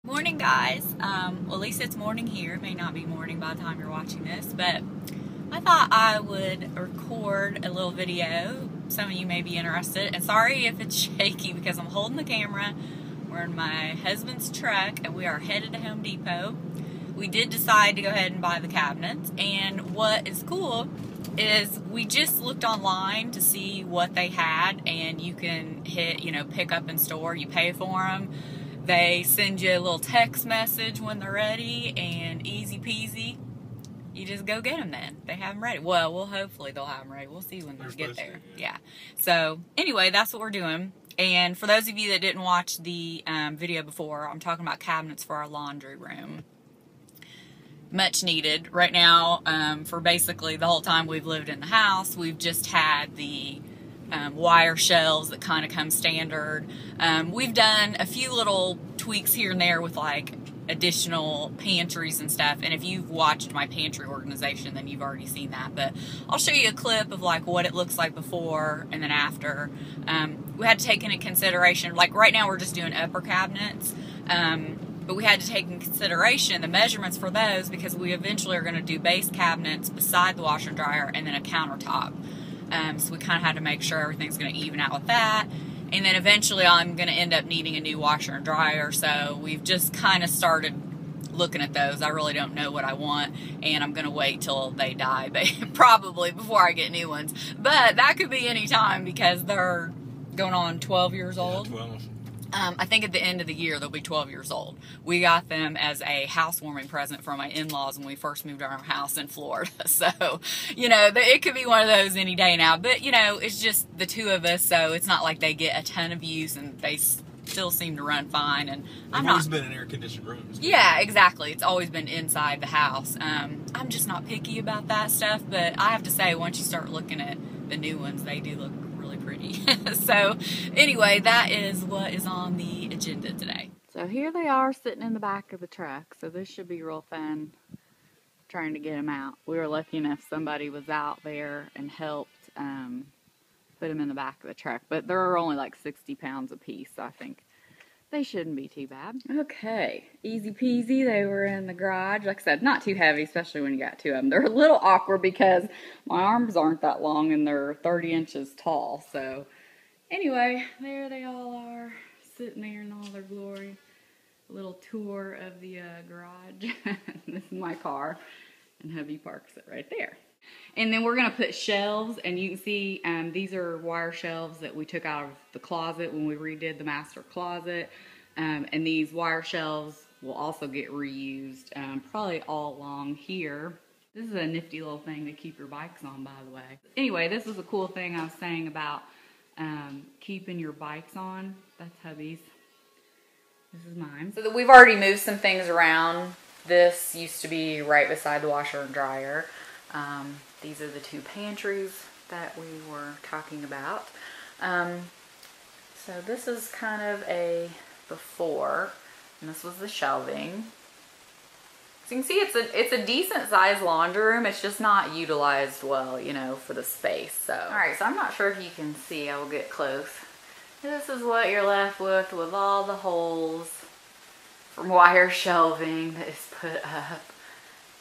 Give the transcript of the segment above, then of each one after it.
Morning, guys. Well, at least it's morning here. It may not be morning by the time you're watching this, but I thought I would record a little video. Some of you may be interested, and sorry if it's shaky because I'm holding the camera. We're in my husband's truck, and we are headed to Home Depot. We did decide to go ahead and buy the cabinets, and what is cool is we just looked online to see what they had, and you can hit, pick up in store. You pay for them. They send you a little text message when they're ready, and easy peasy. You just go get them then. They have them ready. Well, hopefully they'll have them ready. We'll see when they get there. Yeah. So, anyway, that's what we're doing. And for those of you that didn't watch the video before, I'm talking about cabinets for our laundry room. Much needed. Right now, for basically the whole time we've lived in the house, we've just had the wire shelves that kind of come standard. We've done a few little tweaks here and there with like additional pantries and stuff, and if you've watched my pantry organization then you've already seen that, but I'll show you a clip of like what it looks like before and then after. We had to take into consideration, like right now we're just doing upper cabinets, but we had to take into consideration the measurements for those because we eventually are going to do base cabinets beside the washer and dryer and then a countertop. So we kind of had to make sure everything's going to even out with that. And then eventually I'm going to end up needing a new washer and dryer. So we've just kind of started looking at those. I really don't know what I want. And I'm going to wait till they die, probably, before I get new ones. But that could be any time because they're going on 12 years old. Yeah, 12. I think at the end of the year they'll be 12 years old. We got them as a housewarming present from my in-laws when we first moved to our house in Florida. So, it could be one of those any day now. But, it's just the two of us, so it's not like they get a ton of use and they still seem to run fine. And They've always been in air-conditioned rooms. Yeah, exactly. It's always been inside the house. I'm just not picky about that stuff, but I have to say, once you start looking at the new ones, they do look really pretty. So anyway, that is what is on the agenda today. So here they are sitting in the back of the truck. So this should be real fun trying to get them out. We were lucky enough somebody was out there and helped put them in the back of the truck. But they're only like 60 pounds a piece, so I think they shouldn't be too bad. Okay, easy peasy. They were in the garage. Like I said, not too heavy, especially when you got two of them. They're a little awkward because my arms aren't that long and they're 30 inches tall. So anyway, there they all are, sitting there in all their glory. A little tour of the garage. This is my car, and hubby parks it right there. And then we're going to put shelves, and you can see these are wire shelves that we took out of the closet when we redid the master closet. And these wire shelves will also get reused probably all along here. This is a nifty little thing to keep your bikes on, by the way. Anyway, this is a cool thing I was saying about keeping your bikes on. That's hubby's. This is mine. So we've already moved some things around. This used to be right beside the washer and dryer. These are the two pantries that we were talking about. So this is kind of a before, and this was the shelving. So you can see it's a decent sized laundry room. It's just not utilized well, for the space. So, all right, so I'm not sure if you can see. I will get close. This is what you're left with all the holes from wire shelving that is put up.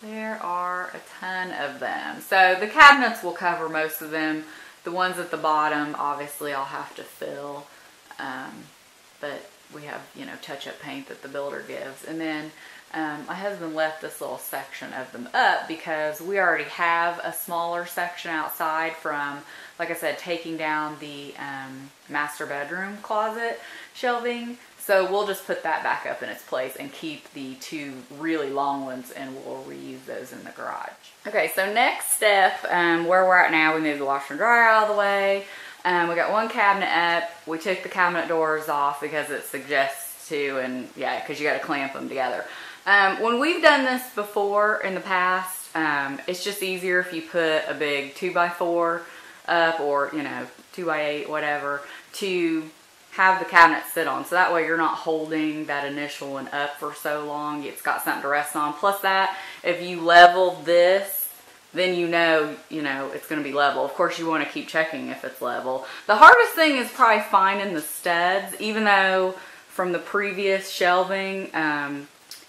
There are a ton of them. So the cabinets will cover most of them. The ones at the bottom, obviously, I'll have to fill. But we have, touch-up paint that the builder gives. And then my husband left this little section of them up because we already have a smaller section outside from, like I said, taking down the master bedroom closet shelving. So we'll just put that back up in its place and keep the two really long ones, and we'll reuse those in the garage. Okay, so next step, where we're at now, we moved the washer and dryer out of the way. We got one cabinet up. We took the cabinet doors off because it suggests to, and yeah, because you got to clamp them together. When we've done this before in the past, it's just easier if you put a big 2x4 up, or 2x8, whatever, to have the cabinet sit on, so that way you're not holding that initial one up for so long. It's got something to rest on. Plus that, if you level this, then you know it's going to be level. Of course, you want to keep checking if it's level. The hardest thing is probably finding the studs, even though from the previous shelving.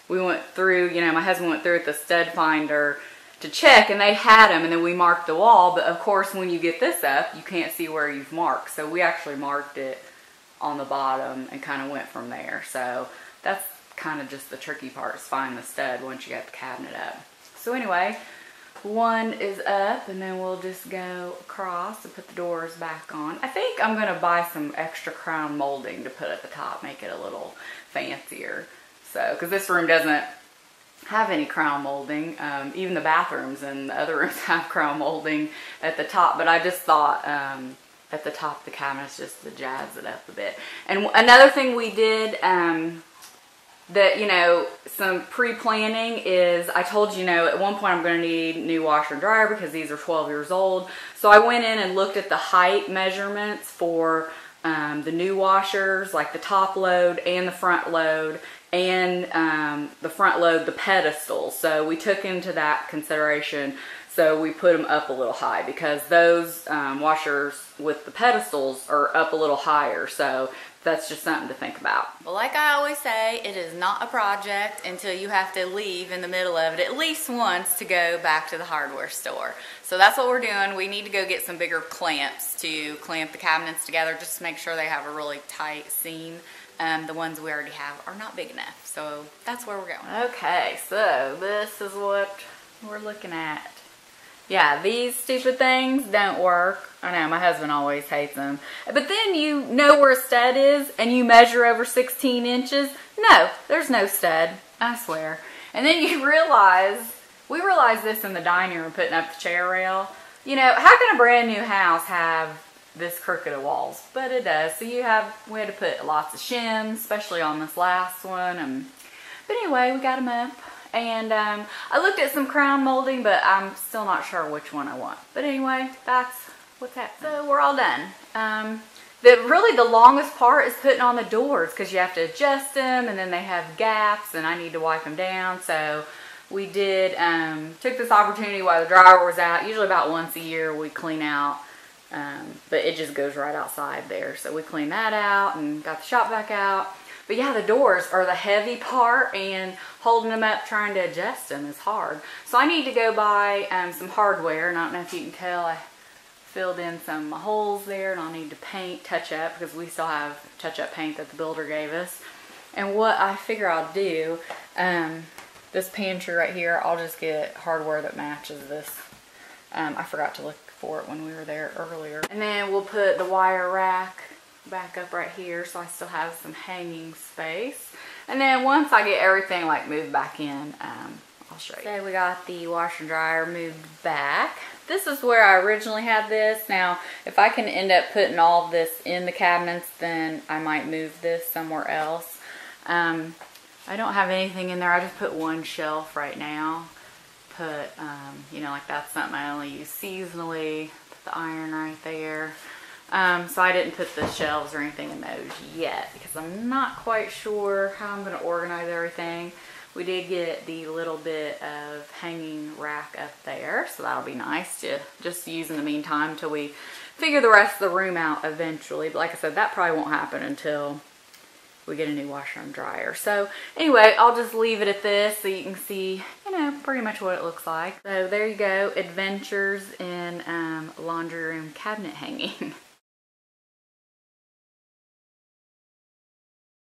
We went through, you know, my husband went through with the stud finder to check, and they had them, and then we marked the wall. But of course, when you get this up, you can't see where you've marked. So we actually marked it on the bottom and kind of went from there. So that's kind of just the tricky part, is find the stud once you got the cabinet up. So anyway, one is up, and then we'll just go across and put the doors back on. I think I'm gonna buy some extra crown molding to put at the top, make it a little fancier. So, because this room doesn't have any crown molding. Even the bathrooms and the other rooms have crown molding at the top, but I just thought at the top of the cabinets just to jazz it up a bit. And another thing we did that, you know, some pre-planning is, I told you, you know, at one point I'm going to need new washer and dryer because these are 12 years old. So I went in and looked at the height measurements for the new washers, like the top load and the front load, and the front load, the pedestal. So we took into that consideration. So we put them up a little high because those washers with the pedestals are up a little higher. So that's just something to think about. Well, like I always say, it is not a project until you have to leave in the middle of it at least once to go back to the hardware store. So that's what we're doing. We need to go get some bigger clamps to clamp the cabinets together, just to make sure they have a really tight seam. The ones we already have are not big enough. So that's where we're going. Okay, so this is what we're looking at. Yeah, these stupid things don't work. I know, my husband always hates them. But then you know where a stud is and you measure over 16 inches. No, there's no stud, I swear. And then you realize, we realized this in the dining room putting up the chair rail. You know, how can a brand new house have this crooked of walls? But it does. So we had to put lots of shims, especially on this last one. But anyway, we got them up. And I looked at some crown molding, but I'm still not sure which one I want. But anyway, that's what's happening. So we're all done. Really the longest part is putting on the doors, because you have to adjust them, and then they have gaps, and I need to wipe them down. So we did, took this opportunity while the dryer was out. Usually about once a year we clean out, but it just goes right outside there. So we cleaned that out and got the shop back out. But yeah, the doors are the heavy part, and holding them up, trying to adjust them is hard. So I need to go buy some hardware, and I don't know if you can tell, I filled in some holes there, and I'll need to paint, touch up, because we still have touch-up paint that the builder gave us. And what I figure I'll do, this pantry right here, I'll just get hardware that matches this. I forgot to look for it when we were there earlier. And then we'll put the wire rack back up right here, so I still have some hanging space. And then once I get everything like moved back in, I'll show you. So we got the washer and dryer moved back. This is where I originally had this. Now, if I can end up putting all of this in the cabinets, then I might move this somewhere else. I don't have anything in there. I just put one shelf right now. Put, you know, like that's something I only use seasonally. Put the iron right there. So I didn't put the shelves or anything in those yet, because I'm not quite sure how I'm going to organize everything. We did get the little bit of hanging rack up there, so that'll be nice to just use in the meantime until we figure the rest of the room out eventually. But like I said, that probably won't happen until we get a new washer and dryer. So anyway, I'll just leave it at this so you can see, you know, pretty much what it looks like. So there you go, adventures in laundry room cabinet hanging.